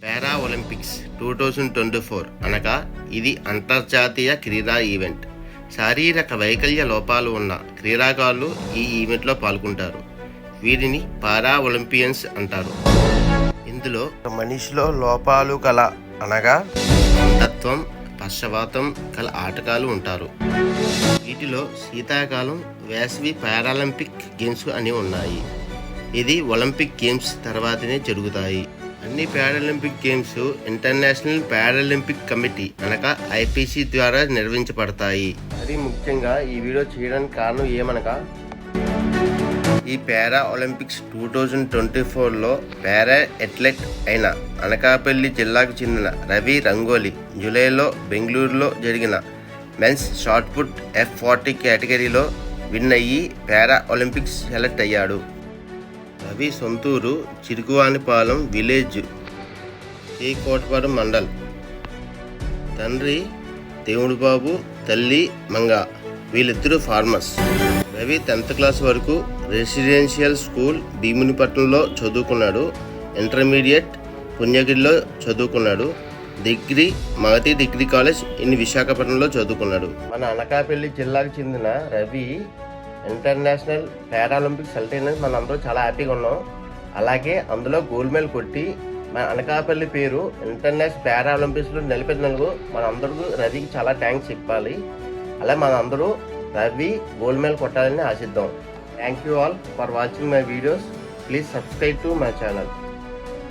పారా Olympics 2024 అనగా ఇది అంతర్జాతీయ క్రీడా ఈవెంట్. శారీరక వైకల్య లోపాలు ఉన్న క్రీడాకారులు ఈ ఈవెంట్లో పాల్గొంటారు. వీరిని పారా ఒలింపియన్స్ అంటారు. ఇందులో మనిషిలో లోపాలు కల అనగా అంధత్వం, పక్షవాతం కల ఆటగాళ్ళు ఉంటారు. వీటిలో శీతాకాలం, వేసవి పారాలింపిక్ గేమ్స్ అని ఉన్నాయి. ఇది ఒలింపిక్ గేమ్స్ తర్వాతనే జరుగుతాయి. అన్ని Paralympic games international Paralympic committee అనగా ఐపీసీ ద్వారా నిర్వహించబడతాయి. అది ముఖ్యంగా ఈ వీడియో చేయడానికి కారణం ఏమనగా, ఈ పారా ఒలింపిక్స్ 2024లో పారా అథ్లెట్ అయిన అనకాపల్లి జిల్లాకు చెందిన రవి రంగోలి జూలైలో బెంగళూరులో జరిగిన మెన్స్ షాట్ పుట్ F40 కేటగిరీలో విన్ అయ్యి పారా ఒలింపిక్స్ సెలెక్ట్ అయ్యాడు. రవి సొంతూరు చిరుకువానిపాలెం విలేజ్, కోటపాడు మండల్. తండ్రి దేవుడుబాబు, తల్లి మంగ. వీళ్ళిద్దరూ ఫార్మర్స్. రవి 10th క్లాస్ వరకు రెసిడెన్షియల్ స్కూల్ భీమునిపట్నంలో చదువుకున్నాడు. ఇంటర్మీడియట్ పుణ్యగిరిలో చదువుకున్నాడు. డిగ్రీ మగతి డిగ్రీ కాలేజ్ ఇన్ విశాఖపట్నంలో చదువుకున్నాడు. మన అనకాపల్లి జిల్లాకు చెందిన రవి ఇంటర్నేషనల్ పారాలింపిక్స్ సెలెక్ట్ అయినందుకు మనం అందరూ చాలా హ్యాపీగా ఉన్నాం. అలాగే అందులో గోల్డ్ మెడల్ కొట్టి మన అనకాపల్లి పేరు ఇంటర్నేషనల్ పారాలింపిక్స్లో నిలిపినందుకు మన అందరికీ రవికి చాలా థ్యాంక్స్ చెప్పాలి. అలా మన అందరూ రవి గోల్డ్ మెడల్ కొట్టాలని ఆశిద్దాం. Thank you all for watching my videos. Please subscribe to my channel.